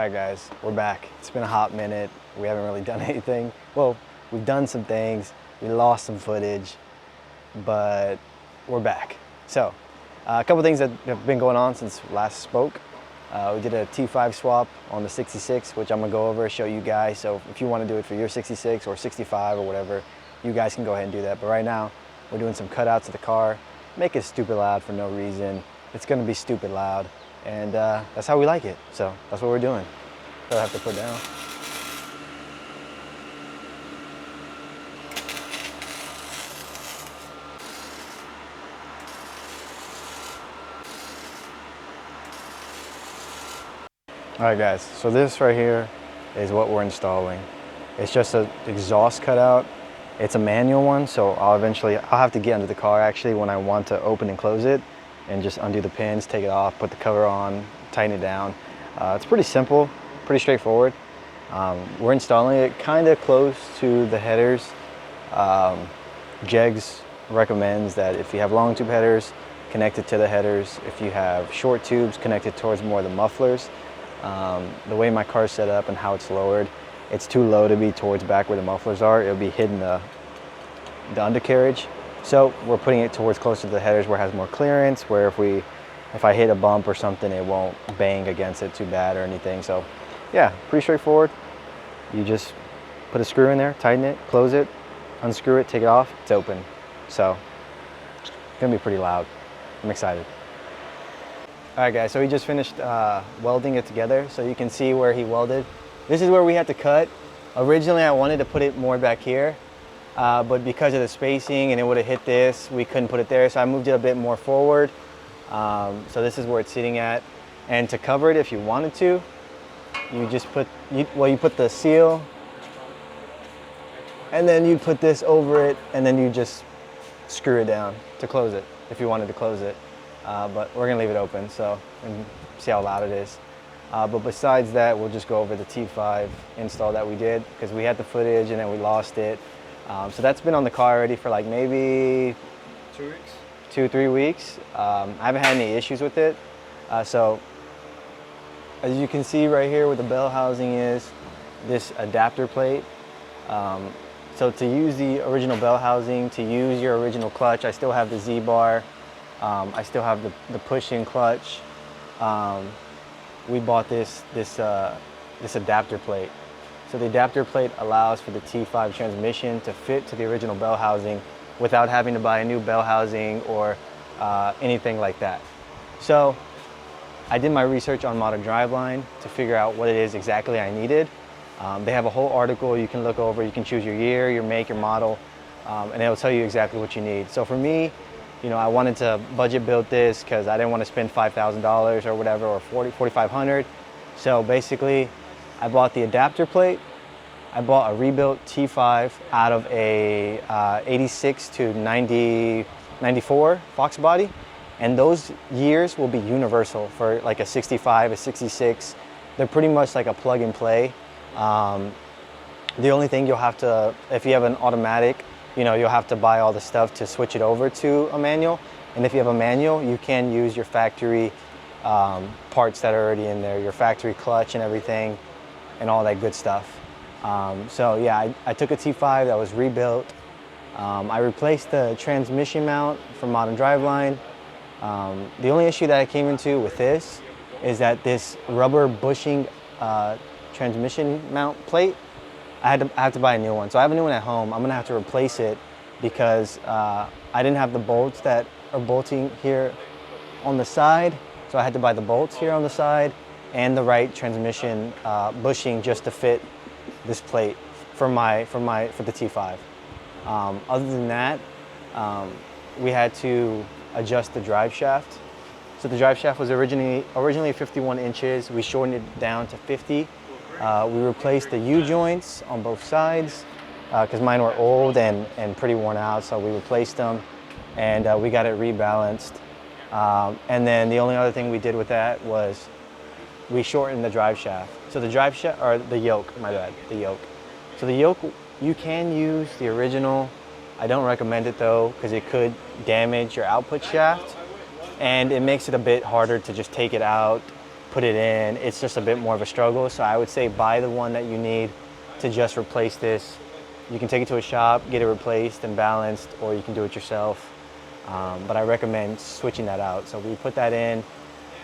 Alright guys, we're back. It's been a hot minute. We haven't really done anything. Well, we've done some things. We lost some footage, but we're back. So, a couple things that have been going on since last spoke. We did a T5 swap on the 66, which I'm gonna go over, show you guys. So if you wanna do it for your 66 or 65 or whatever, you guys can go ahead and do that. But right now, we're doing some cutouts of the car. Make it stupid loud for no reason. It's gonna be stupid loud. And that's how we like it. So that's what we're doing. So I have to put down. All right guys, so this right here is what we're installing. It's just an exhaust cutout. It's a manual one, so I'll have to get under the car actually when I want to open and close it, and just undo the pins, take it off, put the cover on, tighten it down. It's pretty simple, pretty straightforward. We're installing it kind of close to the headers. Jegs recommends that if you have long tube headers, connect it to the headers. If you have short tubes, connect it towards more of the mufflers. The way my car's set up and how it's lowered, it's too low to be towards back where the mufflers are. It'll be hitting the undercarriage. So we're putting it towards closer to the headers where it has more clearance, where if I hit a bump or something, it won't bang against it too bad or anything. So yeah, pretty straightforward. You just put a screw in there, tighten it, close it, unscrew it, take it off, it's open. So it's gonna be pretty loud. I'm excited. All right guys, so we just finished welding it together. So you can see where he welded. This is where we had to cut. Originally I wanted to put it more back here, but because of the spacing and it would have hit this, we couldn't put it there. So I moved it a bit more forward. So this is where it's sitting at. And to cover it, if you wanted to, you just put the seal, and then you put this over it, and then you just screw it down to close it, if you wanted to close it. But we're gonna leave it open, so, and see how loud it is. But besides that, we'll just go over the T5 install that we did, because we had the footage and then we lost it. So that's been on the car already for like maybe 2 weeks. 2-3 weeks. I haven't had any issues with it. So as you can see right here where the bell housing is, this adapter plate. So to use the original bell housing, to use your original clutch, I still have the Z-bar. I still have the push-in clutch. We bought this adapter plate. So the adapter plate allows for the T5 transmission to fit to the original bell housing without having to buy a new bell housing or anything like that. So I did my research on Modern Driveline to figure out what it is exactly I needed. They have a whole article you can look over. You can choose your year, your make, your model, and it'll tell you exactly what you need. So for me, you know, I wanted to budget build this because I didn't want to spend $5,000 or whatever, or $4,500. So basically, I bought the adapter plate. I bought a rebuilt T5 out of a 86 to 94 Fox body. And those years will be universal for like a 65, a 66. They're pretty much like a plug and play. The only thing you'll have to, if you have an automatic, you know, you'll have to buy all the stuff to switch it over to a manual. And if you have a manual, you can use your factory parts that are already in there, your factory clutch and everything, and all that good stuff. So yeah, I took a T5 that was rebuilt. I replaced the transmission mount from Modern Driveline. The only issue that I came into with this is that this rubber bushing transmission mount plate, I have to buy a new one. So I have a new one at home. I'm gonna have to replace it because I didn't have the bolts that are bolting here on the side. So I had to buy the bolts here on the side and the right transmission bushing just to fit this plate for the T5. Other than that, we had to adjust the drive shaft. So the drive shaft was originally 51 inches. We shortened it down to 50. We replaced the U-joints on both sides because mine were old and pretty worn out, so we replaced them and we got it rebalanced. And then the only other thing we did with that was we shortened the drive shaft. So the drive shaft, or the yoke, my bad, the yoke. So the yoke, you can use the original. I don't recommend it though because it could damage your output shaft and it makes it a bit harder to just take it out put it in, it's just a bit more of a struggle. So I would say buy the one that you need to just replace this. You can take it to a shop, get it replaced and balanced, or you can do it yourself. But I recommend switching that out. So we put that in,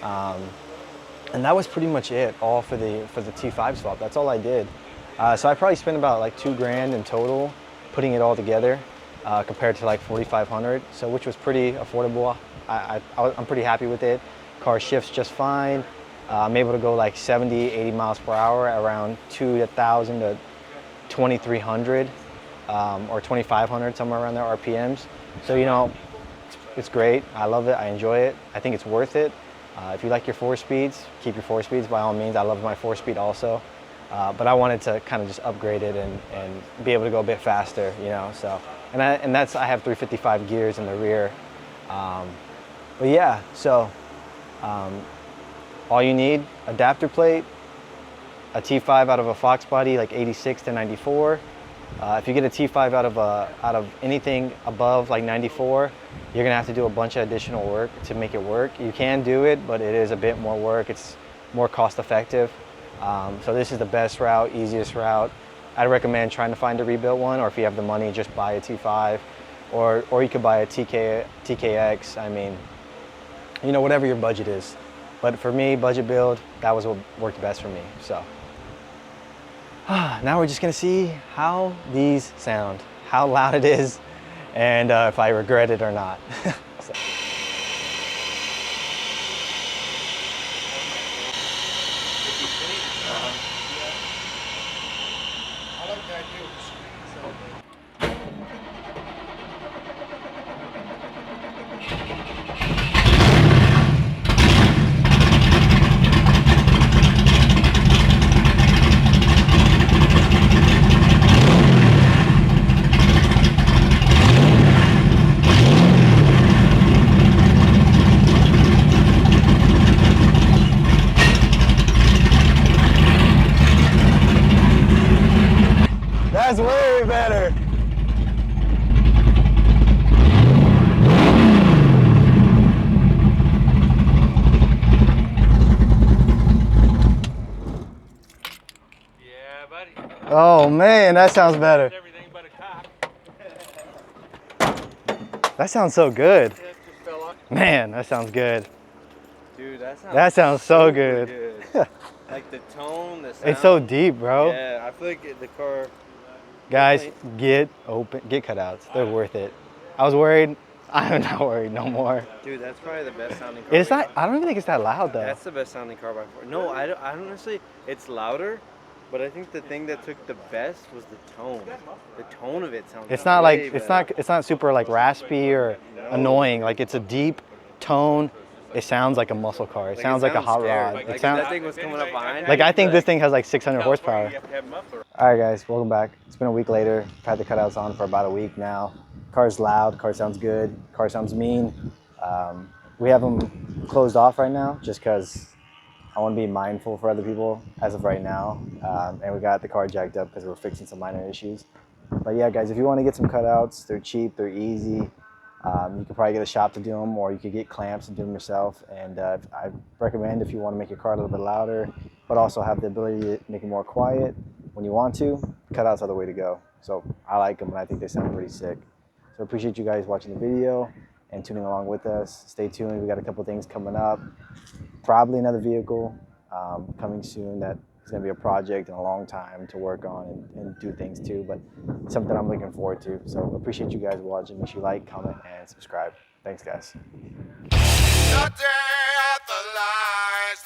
and that was pretty much it, all for the T5 swap. That's all I did. So I probably spent about like $2,000 in total putting it all together, compared to like 4,500. So which was pretty affordable. I'm pretty happy with it. Car shifts just fine. I'm able to go like 70, 80 miles per hour, around 2,000 to 2,300 or 2,500, somewhere around there RPMs. So, you know, it's great. I love it. I enjoy it. I think it's worth it. If you like your 4-speeds, keep your 4-speeds by all means. I love my 4-speed also. But I wanted to kind of just upgrade it and be able to go a bit faster, you know. So, and I have 355 gears in the rear. But yeah, so all you need, adapter plate, a T5 out of a Fox body, like 86 to 94. If you get a T5 out of anything above like 94, you're gonna have to do a bunch of additional work to make it work. You can do it, but it is a bit more work. It's more cost effective. So this is the best route, easiest route. I'd recommend trying to find a rebuilt one, or if you have the money, just buy a T5, or you could buy a TKX. I mean, you know, whatever your budget is. But for me, budget build, that was what worked best for me. So now we're just gonna see how these sound, how loud it is, and if I regret it or not. So. That's way better. Yeah, buddy. Oh man, that sounds better. Everything but a cock. That sounds so good. It just fell off. Man, that sounds good. Dude, That sounds so super good. Like the tone, the sound. It's so deep, bro. Yeah, I feel like the car. Guys, get cutouts. They're worth it. I was worried. I'm not worried no more. Dude, that's probably the best sounding car. It's not. I don't even think it's that loud though. That's the best sounding car by far. No, I don't honestly. It's louder, but I think the thing that took the best was the tone. The tone of it sounds. It's not like way it's better. not super like raspy or annoying. Like it's a deep tone. It sounds like a muscle car. It sounds like a hot scary. rod. Like, It if sounds that thing was coming up behind. like me, I think I'd this be thing has like 600 horsepower. have muffler. All right, guys, welcome back. It's been a week later. I've had the cutouts on for about a week now. Car's loud. Car sounds good. Car sounds mean. We have them closed off right now just because I want to be mindful for other people as of right now. And we got the car jacked up because we're fixing some minor issues. But yeah, guys, if you want to get some cutouts, they're cheap, they're easy. You could probably get a shop to do them, or you could get clamps and do them yourself. And I recommend, if you want to make your car a little bit louder, but also have the ability to make it more quiet when you want to, cutouts are the way to go. So I like them, and I think they sound pretty sick. So I appreciate you guys watching the video and tuning along with us. Stay tuned. We got a couple things coming up. Probably another vehicle coming soon that is going to be a project and a long time to work on and do things too, but something I'm looking forward to. So appreciate you guys watching. Make sure you like, comment, and subscribe. Thanks, guys. The day of the lies,